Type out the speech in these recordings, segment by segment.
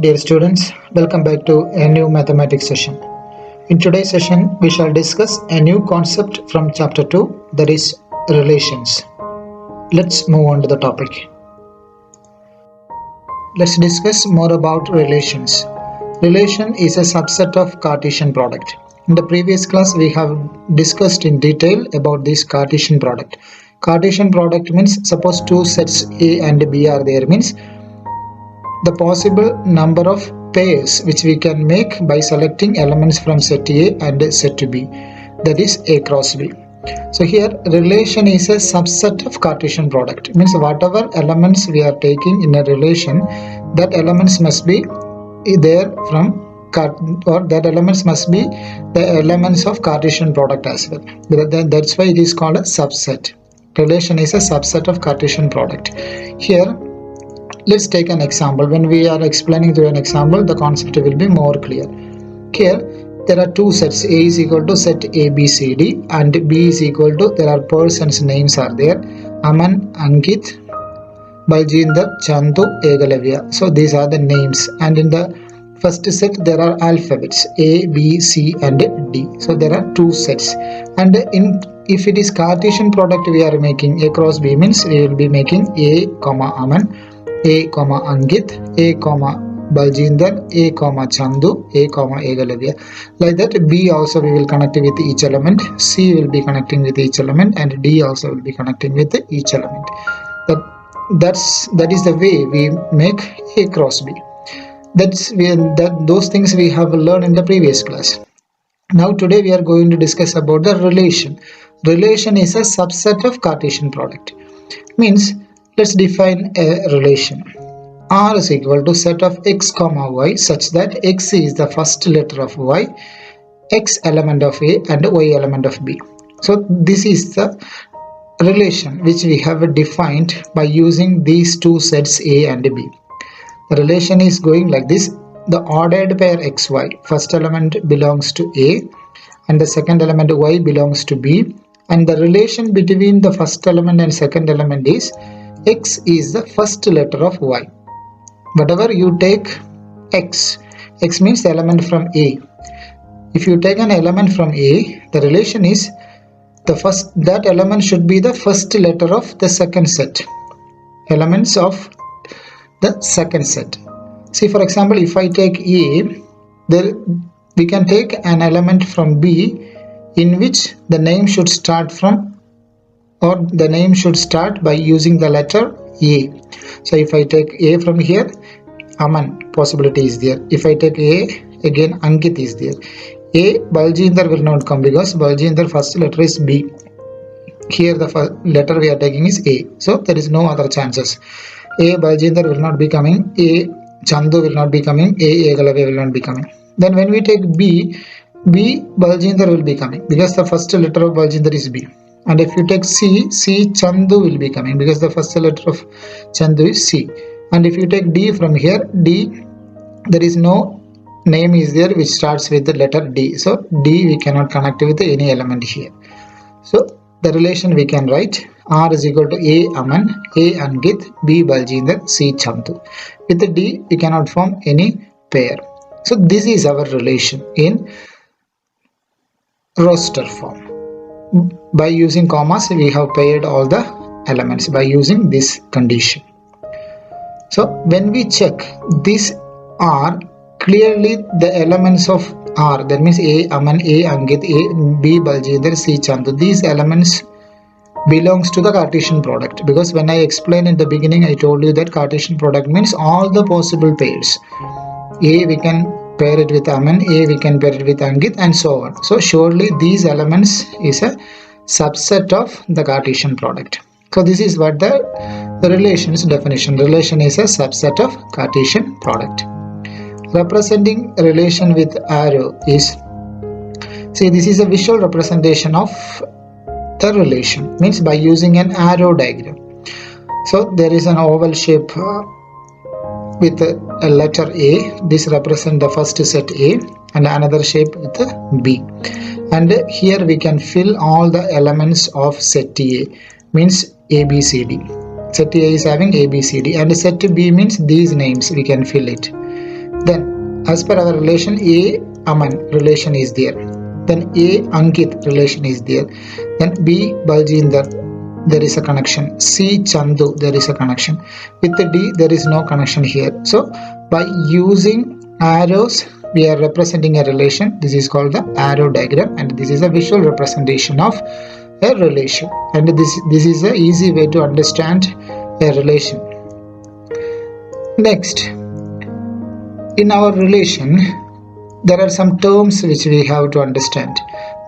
Dear students, welcome back to a new mathematics session. In today's session, we shall discuss a new concept from chapter 2, that is relations. Let's move on to the topic. Let's discuss more about relations. Relation is a subset of Cartesian product. In the previous class, we have discussed in detail about this Cartesian product. Cartesian product means suppose two sets A and B are there, means the possible number of pairs which we can make by selecting elements from set A and set B, that is A cross B. So here relation is a subset of Cartesian product, means whatever elements we are taking in a relation, that elements must be there from that elements must be the elements of Cartesian product as well. That's why it is called a subset. Relation is a subset of Cartesian product. Here let's take an example. When we are explaining through an example, the concept will be more clear. Here there are two sets. A is equal to set ABCD and B is equal to, there are persons names are there, Aman, Ankit, Baljinder, Chandu, Egalavya. So these are the names, and in the first set there are alphabets A, B, C and D. So there are two sets, and if it is Cartesian product we are making, A cross B means we will be making A, Aman, A, Ankit, A, Baljinder, A, Chandu, A, Egalavya. Like that, B also we will connect with each element, C will be connecting with each element, and D also will be connecting with each element. That is the way we make A cross B. Those things we have learned in the previous class. Now today we are going to discuss about the relation. Relation is a subset of Cartesian product. Means let's define a relation. R is equal to set of x comma y such that x is the first letter of y, x element of A and y element of B. So this is the relation which we have defined by using these two sets A and B. The relation is going like this. The ordered pair xy, first element belongs to A and the second element y belongs to B, and the relation between the first element and second element is x is the first letter of y. Whatever you take x means the element from A. If you take an element from A, the relation is that element should be the first letter of the second set, elements of the second set. See, for example, if I take A, we can take an element from B in which the name should start from, or the name should start by using the letter A. So if I take A from here, Aman possibility is there. If I take A, again Ankit is there. A, Baljinder will not come because Baljinder first letter is B. Here the first letter we are taking is A. So there is no other chances. A, Baljinder will not be coming. A, Chandu will not be coming. A, Egalavya will not be coming. Then when we take B, Baljinder will be coming because the first letter of Baljinder is B. And if you take C, Chandu will be coming because the first letter of Chandu is C. And if you take D from here, D, there is no name is there which starts with the letter D. So D we cannot connect with any element here. So the relation we can write R is equal to A Aman, A Ankit, B Baljinder, C Chandu. With the D we cannot form any pair. So this is our relation in roster form. By using commas we have paired all the elements by using this condition. So when we check this R, clearly the elements of R, that means A Aman, A Ankit, A B Baljinder, C Chandu, these elements belongs to the Cartesian product, because when I explained in the beginning I told you that Cartesian product means all the possible pairs. A we can pair it with Aman, A we can pair it with Ankit, and so on. So surely these elements is a subset of the Cartesian product. So this is what the relation's definition. Relation is a subset of Cartesian product. Representing relation with arrow is, see, this is a visual representation of the relation, means by using an arrow diagram. So there is an oval shape with a letter A. This represents the first set A, and another shape with a B. And here we can fill all the elements of set A, means ABCD. Set A is having ABCD, and set B means these names we can fill it. Then as per our relation, A Aman relation is there. Then A Ankit relation is there. Then B Baljinder, there is a connection. C Chandu, there is a connection. With the D, there is no connection here. So by using arrows, we are representing a relation. This is called the arrow diagram, and this is a visual representation of a relation. And this is an easy way to understand a relation. Next, in our relation, there are some terms which we have to understand.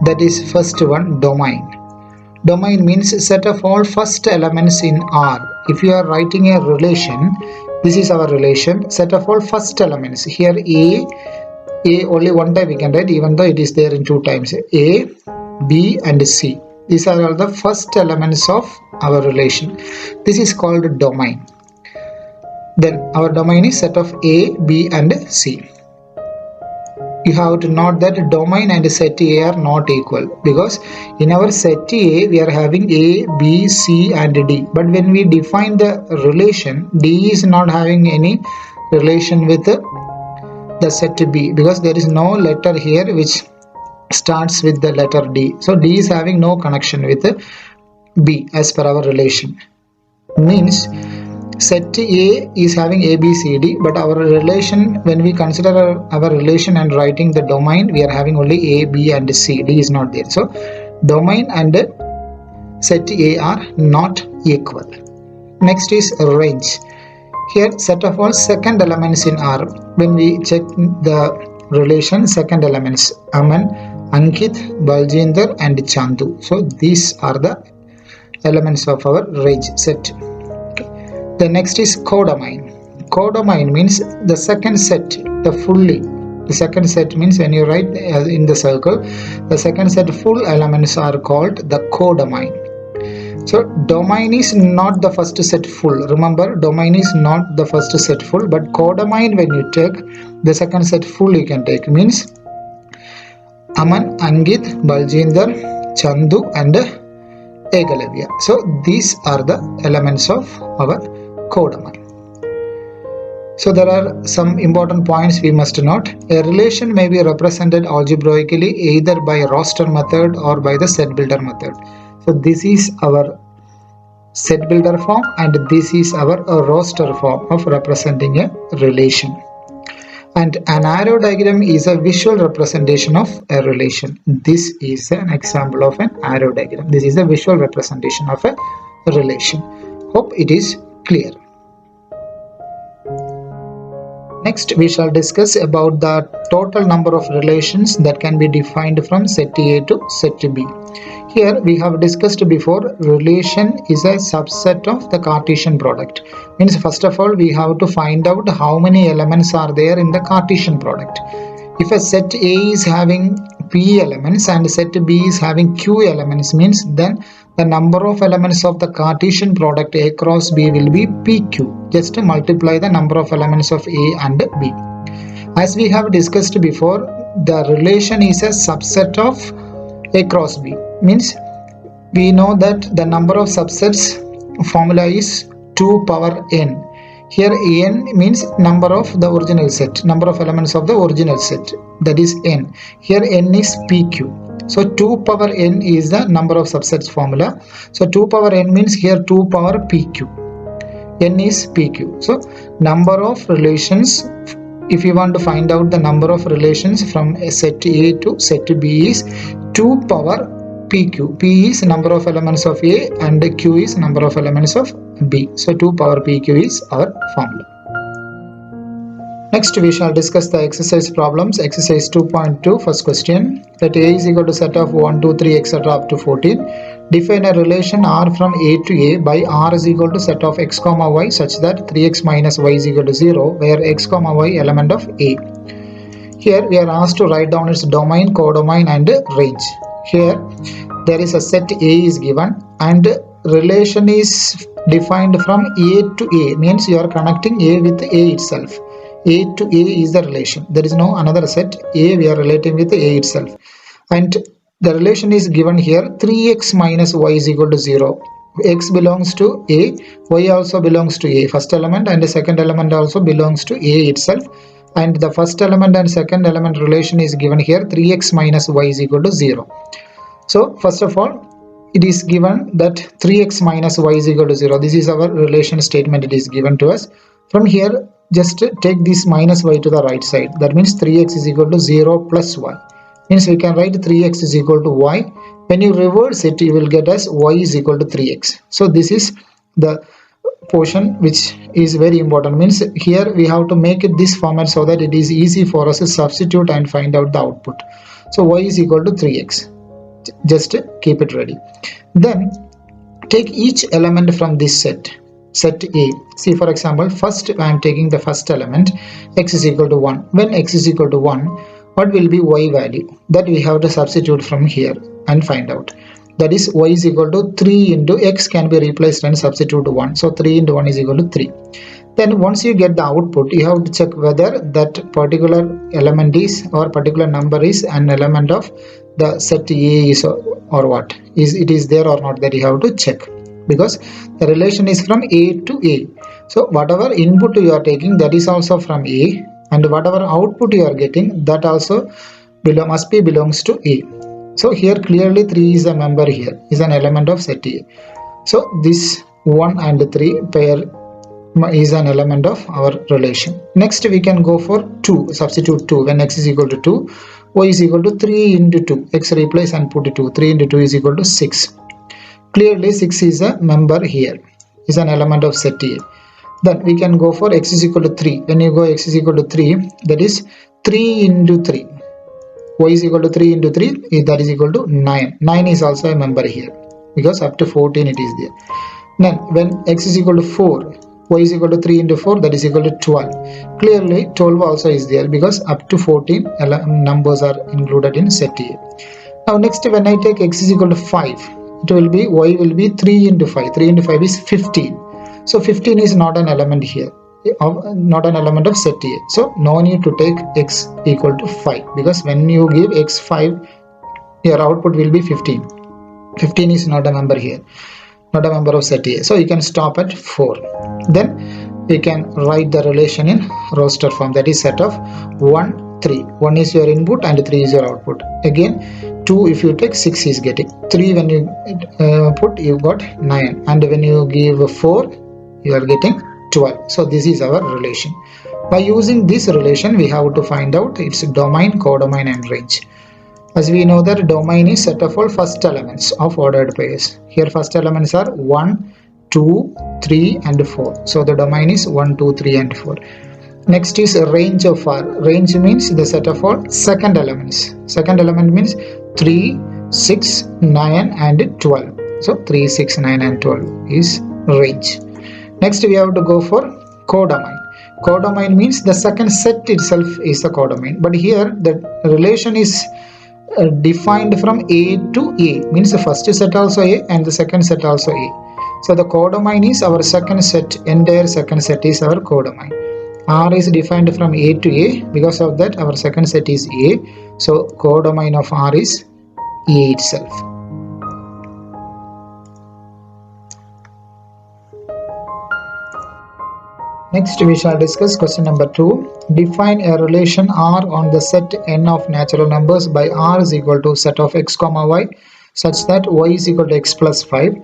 That is, first one, domain. Domain means set of all first elements in R. If you are writing a relation, this is our relation, set of all first elements. Here A only one time we can write, even though it is there in two times. A, B and C. These are all the first elements of our relation. This is called domain. Then our domain is set of A, B and C. You have to note that domain and set A are not equal, because in our set A we are having A, B, C and D. But when we define the relation, D is not having any relation with the set B, because there is no letter here which starts with the letter D. So D is having no connection with B as per our relation. Means set A is having A, B, C, D, but our relation, when we consider our relation and writing the domain, we are having only A, B and C. D is not there. So domain and set A are not equal. Next is range. Here set of all second elements in R. When we check the relation, second elements Aman, Ankit, Baljinder and Chandu. So these are the elements of our range set. The next is codomain. Codomain means the second set, the second set means when you write in the circle, the second set full elements are called the codomain. So domain is not the first set full. Remember, domain is not the first set full, but codomain, when you take the second set full, you can take, means Aman, Angit, Baljinder, Chandu and Egalavya. So these are the elements of our codomain. So there are some important points we must note. A relation may be represented algebraically either by roster method or by the set builder method. So this is our set builder form and this is our roster form of representing a relation. And an arrow diagram is a visual representation of a relation. This is an example of an arrow diagram. This is a visual representation of a relation. Hope it is clear. Next, we shall discuss about the total number of relations that can be defined from set A to set B. Here we have discussed before, relation is a subset of the Cartesian product. Means first of all we have to find out how many elements are there in the Cartesian product. If a set A is having P elements and set B is having Q elements, means then the number of elements of the Cartesian product A cross B will be PQ. Just multiply the number of elements of A and B. As we have discussed before, the relation is a subset of A cross B. Means we know that the number of subsets formula is 2 power n. Here n means number of the original set, number of elements of the original set, that is n. Here n is pq. So 2 power n is the number of subsets formula. So 2 power n means here 2 power pq. N is pq. So number of relations, if you want to find out the number of relations from set A to set B, is 2 power pq. P is number of elements of A and q is number of elements of B. So 2 power pq is our formula. Next we shall discuss the exercise problems. Exercise 2.2, first question. Let A is equal to set of 1, 2, 3 etc. up to 14. Define a relation R from A to A by R is equal to set of x comma y such that 3x minus y is equal to 0, where x comma y element of A. Here we are asked to write down its domain, codomain and range. Here there is a set A is given and relation is defined from A to A, means you are connecting A with A itself. A to A is the relation. There is no another set. A we are relating with A itself. And the relation is given here, 3x minus y is equal to 0. X belongs to A, y also belongs to A. First element and the second element also belongs to A itself. and the first element and second element relation is given here, 3x minus y is equal to 0. So first of all, it is given that 3x minus y is equal to 0. This is our relation statement. It is given to us. From here, just take this minus y to the right side. That means 3x is equal to 0 plus y. Means we can write 3x is equal to y. When you reverse it, you will get as y is equal to 3x. So this is the portion which is very important. Means here we have to make it this format so that it is easy for us to substitute and find out the output. So y is equal to 3x. Just keep it ready. Then take each element from this set A. See, for example, first I am taking the first element, x is equal to 1. When x is equal to 1, what will be y value? That we have to substitute from here and find out. That is, y is equal to 3 into x can be replaced and substitute to 1. So 3 into 1 is equal to 3. Then once you get the output, you have to check whether that particular element is or particular number is an element of the set A is or what. It is there or not, that you have to check, because the relation is from A to A. So whatever input you are taking, that is also from A, and whatever output you are getting, that also must be belongs to A. So here clearly 3 is a member here, is an element of set A. So this 1 and 3 pair is an element of our relation. Next we can go for 2, substitute 2. When x is equal to 2, y is equal to 3 into 2, x replace and put 2, 3 into 2 is equal to 6. Clearly 6 is a member here, is an element of set A. Then we can go for x is equal to 3. When you go x is equal to 3, that is 3 into 3. Y is equal to 3 into 3, that is equal to 9. 9 is also a member here, because up to 14 it is there. Then when x is equal to 4, y is equal to 3 into 4, that is equal to 12. Clearly 12 also is there, because up to 14 numbers are included in set A. Now next, when I take x is equal to 5, it will be, y will be 3 into 5. 3 into 5 is 15. So 15 is not an element here, not an element of set A. So no need to take x equal to 5, because when you give x 5, your output will be 15. 15 is not a member here, not a member of set A. So you can stop at 4. Then we can write the relation in roster form, that is set of 1, 3. 1 is your input and 3 is your output. Again 2 if you take, 6 is getting. 3 when you put, you got 9. And when you give 4, you are getting 12. So this is our relation. By using this relation, we have to find out its domain, codomain and range. As we know that domain is set of all first elements of ordered pairs. Here first elements are 1, 2, 3 and 4. So the domain is 1, 2, 3 and 4. Next is range of R. Range means the set of all second elements. Second element means 3, 6, 9 and 12. So 3, 6, 9 and 12 is range. Next we have to go for codomain. Codomain means the second set itself is the codomain. But here the relation is defined from A to A, means the first set also A and the second set also A. So the codomain is our second set, entire second set is our codomain. R is defined from A to A, because of that our second set is A. So codomain of R is A itself. Next we shall discuss question number 2. Define a relation R on the set n of natural numbers by R is equal to set of x comma y such that y is equal to x plus 5.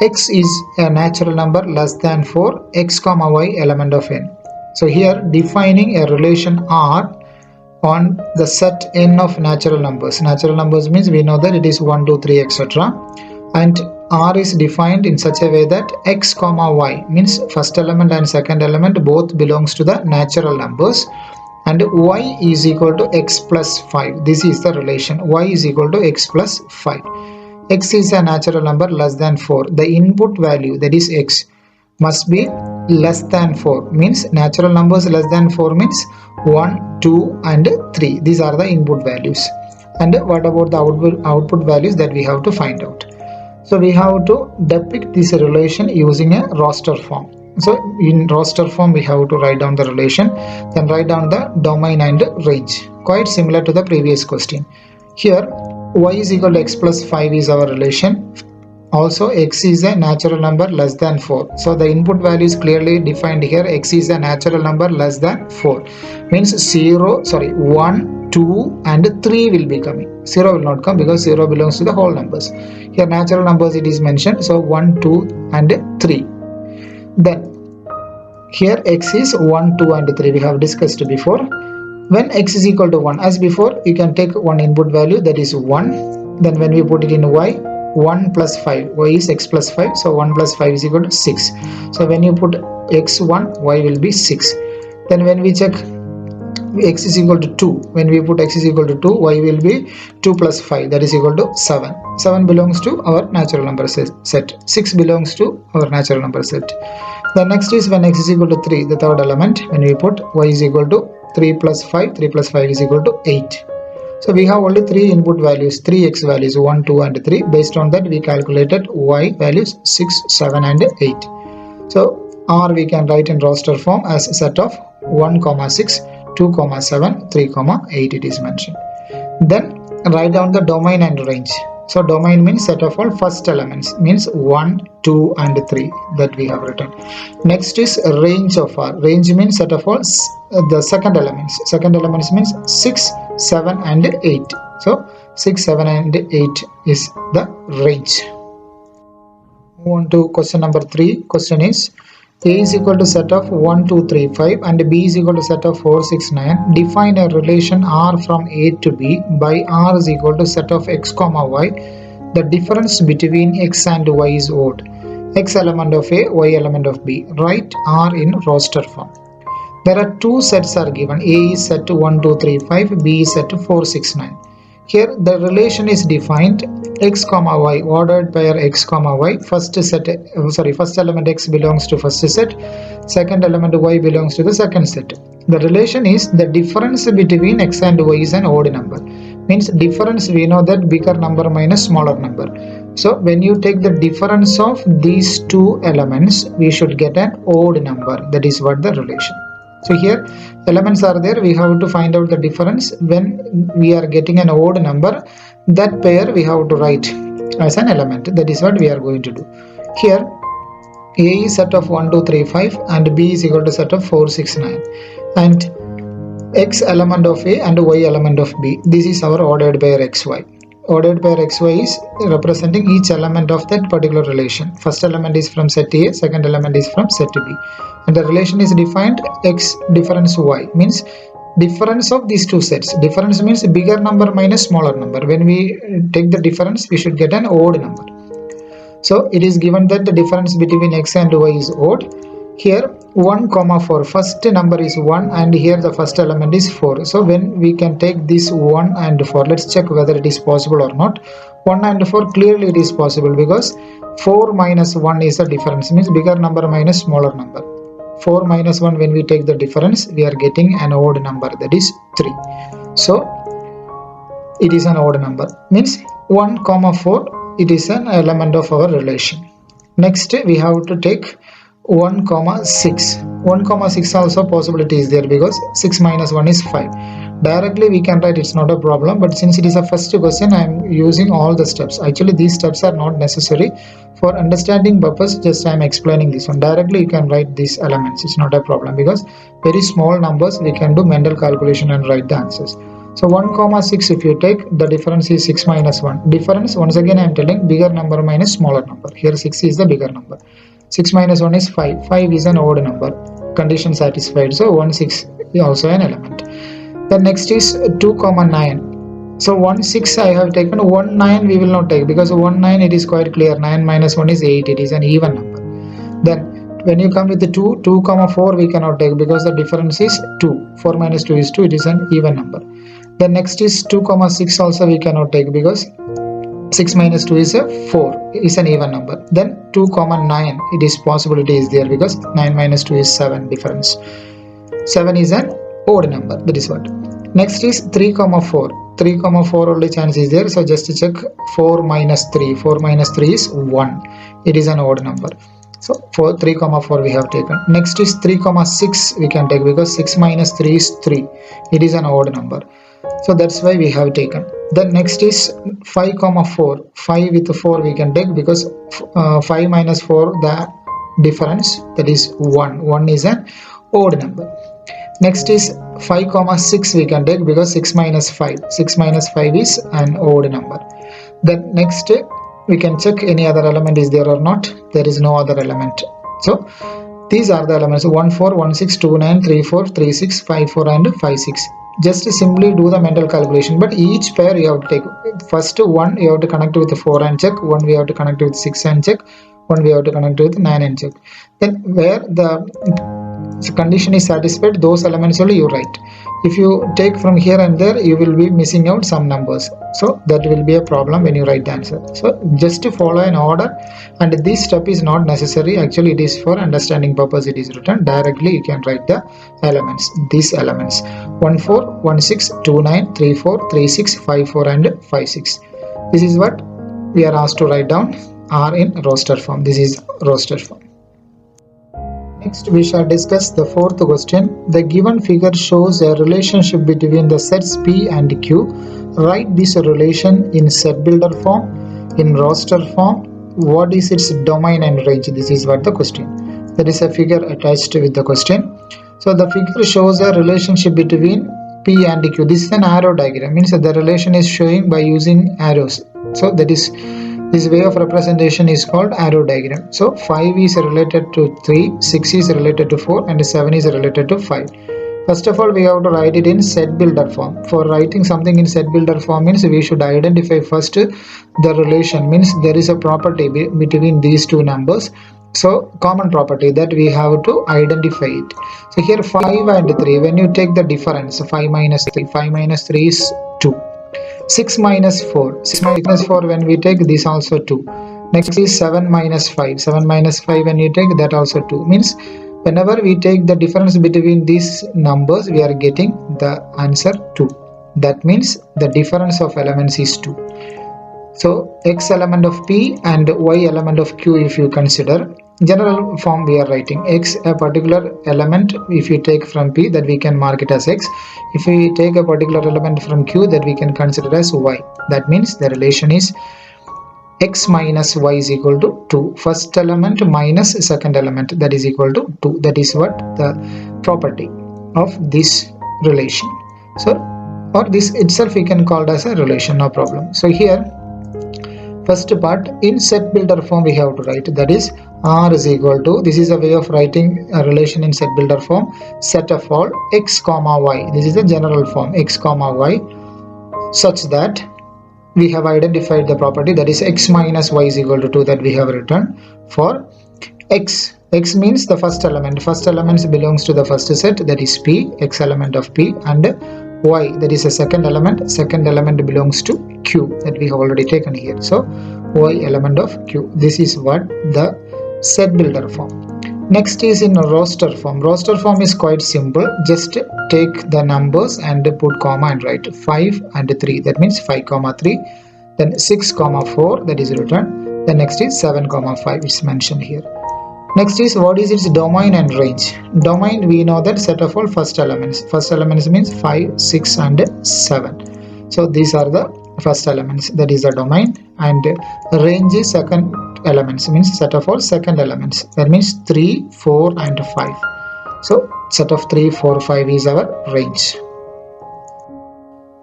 X is a natural number less than 4, x comma y element of n. So here defining a relation R on the set n of natural numbers. Natural numbers means we know that it is 1, 2, 3 etc. And R is defined in such a way that x comma y means first element and second element both belongs to the natural numbers, and y is equal to x plus 5. This is the relation, y is equal to x plus 5. X is a natural number less than 4. The input value, that is x, must be less than 4, means natural numbers less than 4 means 1, 2 and 3. These are the input values. And what about the output values, that we have to find out. So we have to depict this relation using a roster form. So in roster form we have to write down the relation, then write down the domain and range, quite similar to the previous question. Here y is equal to x plus 5 is our relation. Also x is a natural number less than 4. So the input value is clearly defined here. X is a natural number less than 4. Means 1, 2 and 3 will be coming. 0 will not come because 0 belongs to the whole numbers. Here natural numbers it is mentioned. So 1, 2 and 3. Then here x is 1, 2 and 3 we have discussed before. When x is equal to 1, as before, you can take one input value, that is 1. Then when we put it in y, 1 plus 5, y is x plus 5, so 1 plus 5 is equal to 6. So when you put x1, y will be 6. Then when we check x is equal to 2, when we put x is equal to 2, y will be 2 plus 5, that is equal to 7. 7 belongs to our natural number set. 6 belongs to our natural number set. The next is when x is equal to 3, the third element, when we put y is equal to 3 plus 5, 3 plus 5 is equal to 8. So we have only 3 input values, 3 x values, 1, 2 and 3. Based on that we calculated y values 6, 7 and 8. So R we can write in roster form as a set of 1, 6, 2, 7, 3, 8 it is mentioned. Then write down the domain and range. So domain means set of all first elements, means 1, 2 and 3 that we have written. Next is range of R. Range means set of all the second elements. Second elements means 6, 7 and 8. So 6, 7 and 8 is the range. Move on to question number 3. Question is A is equal to set of 1, 2, 3, 5 and B is equal to set of 4, 6, 9. Define a relation R from A to B by R is equal to set of x, y. The difference between x and y is odd. X element of A, y element of B. Write R in roster form. There are two sets are given. A is set to 1, 2, 3, 5. B is set to 4, 6, 9. Here the relation is defined x, y, ordered pair x, y. First element x belongs to first set. Second element y belongs to the second set. The relation is the difference between x and y is an odd number. Means difference, we know that bigger number minus smaller number. So when you take the difference of these two elements, we should get an odd number. That is what the relation. So here elements are there, we have to find out the difference. When we are getting an odd number, that pair we have to write as an element. That is what we are going to do. Here A is set of 1, 2, 3, 5 and B is equal to set of 4, 6, 9. And x element of A and y element of B. This is our ordered pair xy. Ordered pair xy is representing each element of that particular relation. First element is from set A, second element is from set B. And the relation is defined x difference y, means difference of these two sets. Difference means bigger number minus smaller number. When we take the difference, we should get an odd number. So it is given that the difference between x and y is odd. Here 1, 4, first number is 1 and here the first element is 4. So when we can take this 1 and 4, let's check whether it is possible or not. 1 and 4, clearly it is possible because 4 minus 1 is the difference, means bigger number minus smaller number. 4 minus 1, when we take the difference, we are getting an odd number, that is 3. So it is an odd number, means 1, 4, it is an element of our relation. Next we have to take 1, 6. 1, 6 also possibility is there because 6 minus 1 is 5. Directly we can write, it's not a problem, but since it is a first question, I am using all the steps. Actually these steps are not necessary. For understanding purpose, just I am explaining this one. Directly you can write these elements, it's not a problem because very small numbers we can do mental calculation and write the answers. So 1, 6, if you take, the difference is 6 minus 1. Difference, once again I am telling, bigger number minus smaller number. Here 6 is the bigger number. 6 minus 1 is 5. 5 is an odd number. Condition satisfied. So 1, 6 is also an element. The next is 2, 9. So 1, 6 I have taken. 1, 9 we will not take because 1, 9 it is quite clear. 9 minus 1 is 8. It is an even number. Then when you come with the 2, 4 we cannot take because the difference is 2. 4 minus 2 is 2. It is an even number. Then next is 2, 6 also we cannot take because 6 minus 2 is a 4, is an even number. Then 2, 9, it is possibility is there because 9 minus 2 is 7 difference. 7 is an odd number, that is what. Next is 3, 4. 3, 4 only chance is there, so just to check 4 minus 3. 4 minus 3 is 1. It is an odd number. So 3, 4 we have taken. Next is 3, 6 we can take because 6 minus 3 is 3. It is an odd number. So that's why we have taken. Then next is 5 comma 4. 5 with 4 we can take, because 5 minus 4, the difference, that is 1. 1 is an odd number. Next is 5 comma 6 we can take, because 6 minus 5. 6 minus 5 is an odd number. Then next we can check any other element is there or not. There is no other element. So these are the elements: 1 4, 1 6, 2 9, 3 4, 3 6, 5 4 and 5 6. Just simply do the mental calculation, but each pair you have to take. First one you have to connect with 4 and check, one we have to connect with 6 and check, one we have to connect with 9 and check. Then where the condition is satisfied, those elements only you write. If you take from here and there, you will be missing out some numbers, so that will be a problem when you write the answer. So just to follow an order, and this step is not necessary, actually it is for understanding purpose. It is written directly. You can write the elements, these elements: 1 4, 1 6, 2 9, 3 4, 3 6, 5 4 and 5 6. This is what we are asked to write down, are in roster form. This is roster form. Next, we shall discuss the fourth question. The given figure shows a relationship between the sets P and Q. Write this relation in set builder form, in roster form. What is its domain and range? This is what the question. There is a figure attached with the question. So the figure shows a relationship between P and Q. This is an arrow diagram. Means that the relation is showing by using arrows. So that is, this way of representation is called arrow diagram. So 5 is related to 3, 6 is related to 4 and 7 is related to 5. First of all, we have to write it in set builder form. For writing something in set builder form means we should identify first the relation, means there is a property between these two numbers. So common property, that we have to identify it. So here 5 and 3, when you take the difference, 5 minus 3, 5 minus 3 is 2. 6 minus 4, 6 minus 4 when we take, this also 2. Next is 7 minus 5, 7 minus 5 when you take, that also 2. Means whenever we take the difference between these numbers, we are getting the answer 2. That means the difference of elements is 2. So x element of P and y element of Q, if you consider, general form we are writing x, a particular element if you take from P, that we can mark it as x. If we take a particular element from Q, that we can consider as y. That means the relation is x minus y is equal to 2. First element minus second element, that is equal to 2. That is what the property of this relation. So, or this itself we can call it as a relation, no problem. So here, first part, in set builder form we have to write, that is R is equal to, this is a way of writing a relation in set builder form, set of all x comma y. This is the general form, x comma y, such that we have identified the property, that is x minus y is equal to 2, that we have written for x. X means the first element. First element belongs to the first set, that is P, x element of P, and y, that is a second element. Second element belongs to Q, that we have already taken here. So y element of Q. This is what the set builder form. Next is in roster form. Roster form is quite simple. Just take the numbers and put comma and write 5 and 3. That means 5 comma 3. Then 6 comma 4, that is written. Then next is 7 comma 5. It's mentioned here. Next is what is its domain and range. Domain, we know that set of all first elements. First elements means 5, 6 and 7. So these are the first elements, that is the domain. And range is second elements, means set of all second elements. That means 3, 4 and 5. So set of 3, 4, 5 is our range.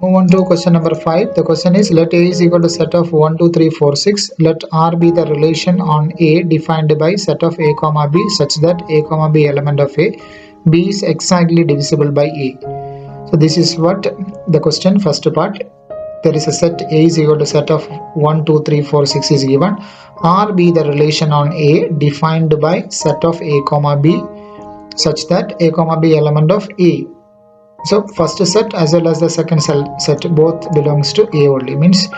Move on to question number 5. The question is, let A is equal to set of 1, 2, 3, 4, 6. Let R be the relation on A defined by set of A comma B such that A comma B element of A, B is exactly divisible by A. So this is what the question, first part. There is a set A is equal to set of 1, 2, 3, 4, 6 is given. R be the relation on A defined by set of A comma B such that A comma B element of A. So first set as well as the second set both belongs to A only, means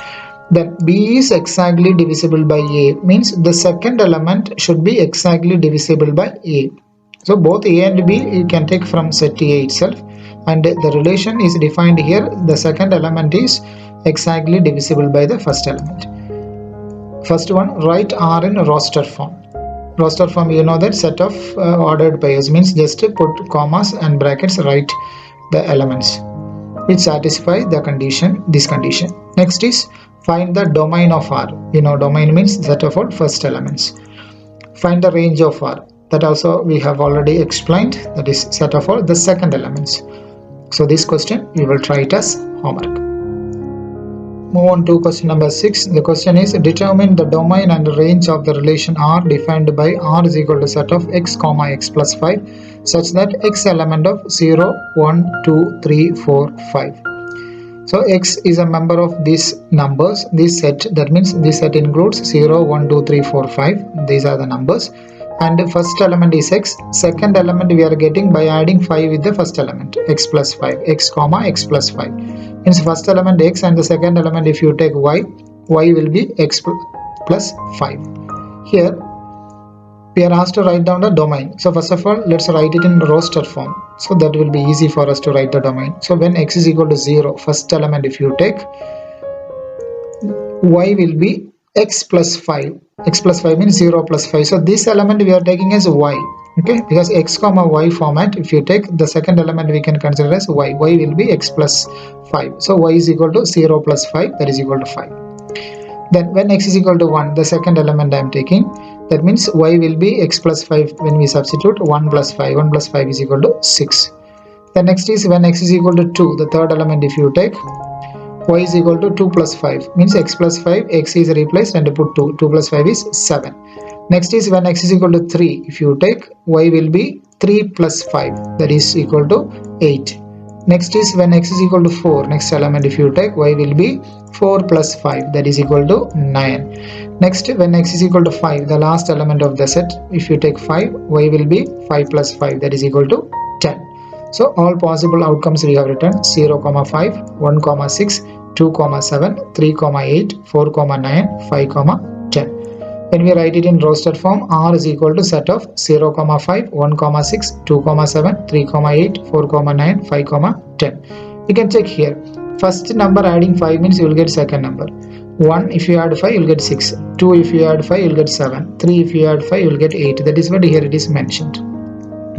then B is exactly divisible by A, means the second element should be exactly divisible by A. So both A and B you can take from set A itself, and the relation is defined here. The second element is exactly divisible by the first element. First one, write R in roster form. Roster form, you know that set of ordered pairs, means just put commas and brackets, write the elements. which satisfy the condition, this condition. Next is find the domain of R. Domain means set of all first elements. Find the range of R. That also we have already explained, that is set of all the second elements. So this question we will try it as homework. Move on to question number 6. The question is determine the domain and range of the relation R defined by R is equal to set of x comma x plus 5 such that x element of 0, 1, 2, 3, 4, 5. So x is a member of these numbers, this set. That means this set includes 0, 1, 2, 3, 4, 5. These are the numbers. And the first element is x. Second element we are getting by adding 5 with the first element, x plus 5, x comma x plus 5. Means first element x and the second element if you take y will be x plus 5. Here we are asked to write down the domain. So first of all, let's write it in roster form. So that will be easy for us to write the domain. So when x is equal to 0, first element if you take, y will be x plus 5. X plus 5 means 0 plus 5. So this element we are taking as y. Okay, because x comma y format, if you take the second element we can consider as y. Y will be x plus 5. So y is equal to 0 plus 5, that is equal to 5. Then when x is equal to 1, the second element I am taking, that means y will be x plus 5 when we substitute 1 plus 5. 1 plus 5 is equal to 6. The next is when x is equal to 2, the third element if you take, y is equal to 2 plus 5 means x plus 5, x is replaced and put 2. 2 plus 5 is 7. Next is when x is equal to 3, if you take, y will be 3 plus 5, that is equal to 8. Next is when x is equal to 4, next element if you take, y will be 4 plus 5, that is equal to 9. Next when x is equal to 5, the last element of the set, if you take 5, y will be 5 plus 5, that is equal to 10. So all possible outcomes we have written 0, 5, 1, 6, 2, 7, 3, 8, 4, 9, 5, 10. When we write it in roster form, R is equal to set of 0, 5, 1, 6, 2, 7, 3, 8, 4, 9, 5, 10. You can check here. First number adding 5 means you will get second number. 1 if you add 5 you will get 6. 2 if you add 5 you will get 7. 3 if you add 5 you will get 8. That is what here it is mentioned.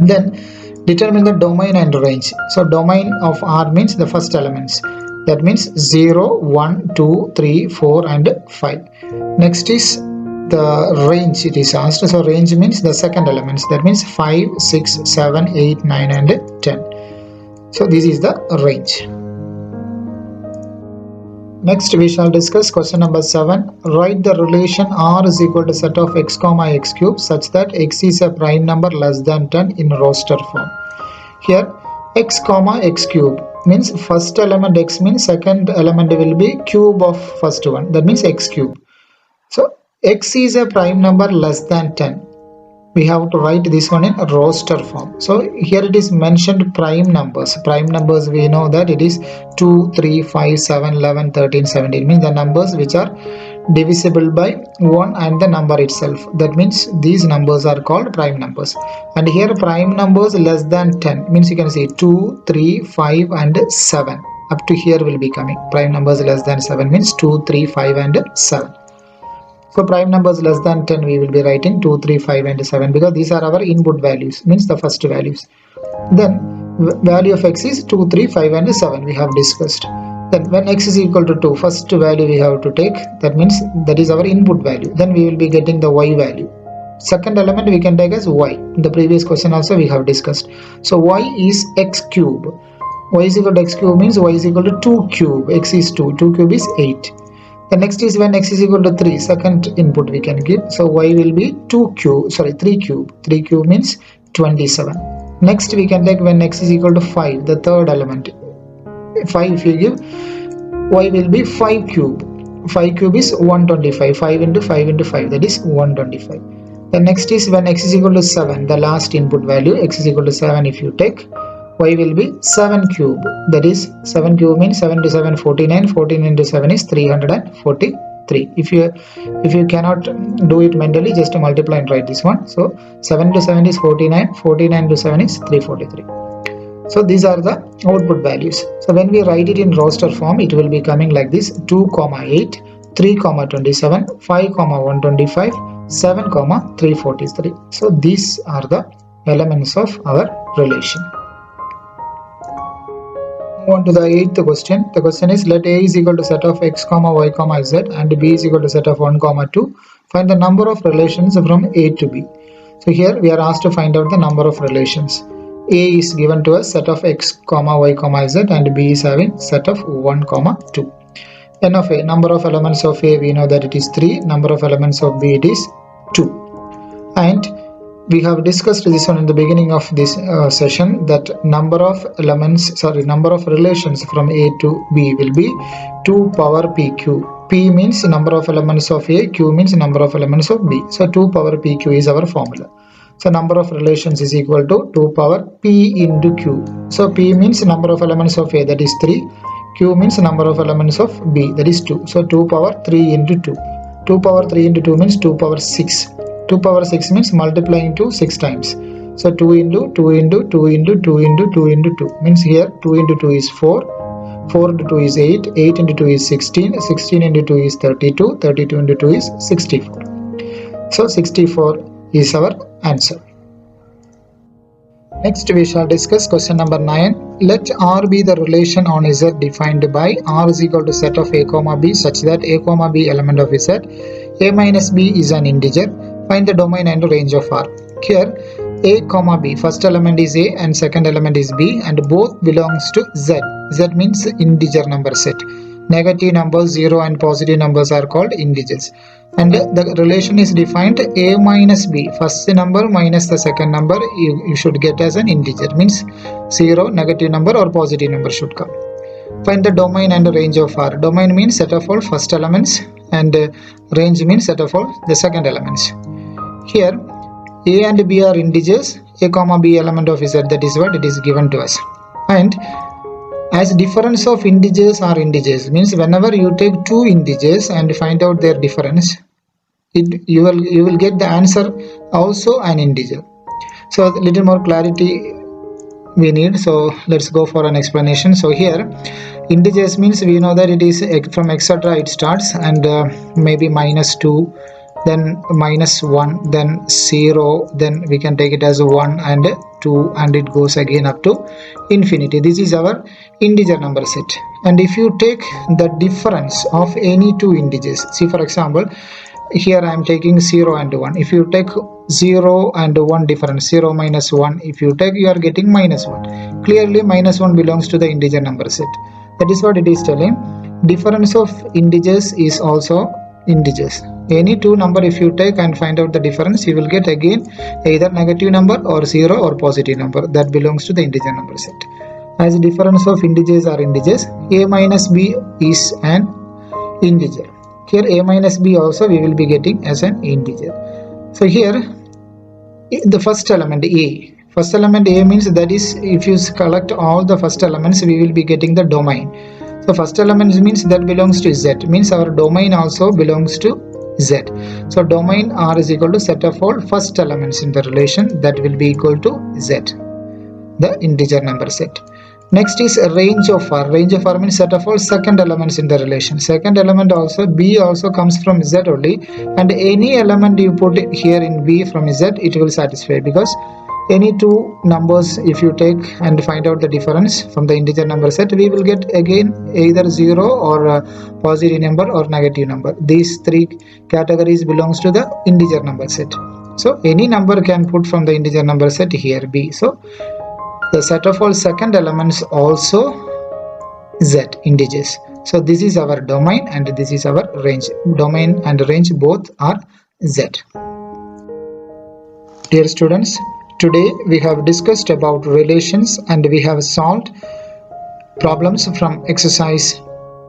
Then determine the domain and range. So domain of R means the first elements. That means 0, 1, 2, 3, 4 and 5. Next is the range it is asked. So range means the second elements. That means 5, 6, 7, 8, 9 and 10. So this is the range. Next we shall discuss question number 7. Write the relation R is equal to set of x comma x cube such that x is a prime number less than 10 in roster form. Here x comma x cube means first element x means second element will be cube of first one. That means x cube. So x is a prime number less than 10. We have to write this one in roster form. So here it is mentioned prime numbers. Prime numbers we know that it is 2, 3, 5, 7, 11, 13, 17. Means the numbers which are divisible by 1 and the number itself. That means these numbers are called prime numbers. And here prime numbers less than 10 means you can say 2, 3, 5 and 7. Up to here will be coming. Prime numbers less than 7 means 2, 3, 5 and 7. So prime numbers less than 10 we will be writing 2, 3, 5 and 7 because these are our input values, means the first values. Then value of x is 2, 3, 5 and 7 we have discussed. Then when x is equal to 2, first value we have to take, that means that is our input value. Then we will be getting the y value. Second element we can take as y. In the previous question also we have discussed. So y is x cube. Y is equal to x cube means y is equal to 2 cube. X is 2. 2 cube is 8. The next is when x is equal to 3, second input we can give. So y will be 3 cube. 3 cube means 27. Next we can take when x is equal to 5, the third element. 5 if you give, y will be 5 cube. 5 cube is 125. 5 into 5 into 5, that is 125. The next is when x is equal to 7, the last input value, x is equal to 7 if you take, y will be 7 cube. That is 7 cube means 7 to 7 49. 14 into 7 is 343. If you cannot do it mentally, just multiply and write this one. So 7 to 7 is 49. 49 to 7 is 343. So these are the output values. So when we write it in roster form, it will be coming like this: 2, 8, 3, 27, 5, 125, 7, 343. So these are the elements of our relation. Move on to the eighth question. The question is, let A is equal to set of x comma y comma z and B is equal to set of 1 comma 2. Find the number of relations from A to B. So here we are asked to find out the number of relations. A is given to us set of x comma y comma z and B is having set of 1 comma 2. N of A, number of elements of A, we know that it is 3. Number of elements of B, it is 2. And we have discussed this one in the beginning of this session, that number of relations from A to B will be 2 power pq. P means number of elements of A, Q means number of elements of B. So 2 power pq is our formula. So number of relations is equal to 2 power p into q. So p means number of elements of A, that is 3. Q means number of elements of B, that is 2. So 2 power 3 into 2. 2 power 3 into 2 means 2 power 6. 2 power 6 means multiplying 2 6 times. So 2 into 2 into 2 into 2 into 2 into 2 means here 2 into 2 is 4. 4 into 2 is 8. 8 into 2 is 16. 16 into 2 is 32. 32 into 2 is 64. So 64 is our answer. Next we shall discuss question number 9. Let R be the relation on Z defined by R is equal to set of A comma B such that A comma B element of Z, A minus B is an integer. Find the domain and range of R. Here A comma B, first element is A and second element is B and both belongs to Z. Z means integer number set. Negative numbers, 0 and positive numbers are called integers. And the relation is defined A minus B, first number minus the second number you should get as an integer, means 0, negative number or positive number should come. Find the domain and range of R. Domain means set of all first elements and range means set of all the second elements. Here A and B are integers, A comma B element of Z, that is what it is given to us. And as difference of integers are integers, means whenever you take two integers and find out their difference, you will get the answer also an integer. So a little more clarity we need, so let's go for an explanation. So here integers means we know that it is from etc. it starts and maybe minus 2, then minus 1, then 0, then we can take it as 1 and 2 and it goes again up to infinity. This is our integer number set. And if you take the difference of any two integers, see for example here I am taking 0 and 1. If you take 0 and 1 difference, 0 minus 1, if you take, you are getting minus 1. Clearly minus 1 belongs to the integer number set. That is what it is telling. Difference of integers is also integers. Any two number if you take and find out the difference, you will get again either negative number or 0 or positive number. That belongs to the integer number set. As difference of integers are integers, A minus B is an integer. Here A minus B also we will be getting as an integer. So here the first element A. First element A means that is if you collect all the first elements we will be getting the domain. So first element means that belongs to Z, means our domain also belongs to Z. So domain R is equal to set of all first elements in the relation, that will be equal to Z, the integer number set. Next is range of R. Range of R means set of all second elements in the relation. Second element also B also comes from Z only, and any element you put here in B from Z it will satisfy, because any two numbers if you take and find out the difference from the integer number set, we will get again either 0 or a positive number or negative number. These three categories belongs to the integer number set. So any number can put from the integer number set here B. So the set of all second elements also Z, integers. So this is our domain and this is our range. Domain and range both are Z. Dear students, today we have discussed about relations and we have solved problems from exercise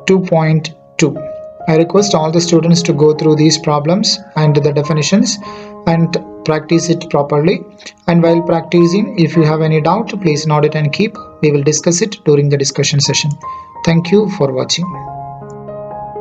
2.2. I request all the students to go through these problems and the definitions and practice it properly. And while practicing, if you have any doubt, please note it and keep. We will discuss it during the discussion session. Thank you for watching.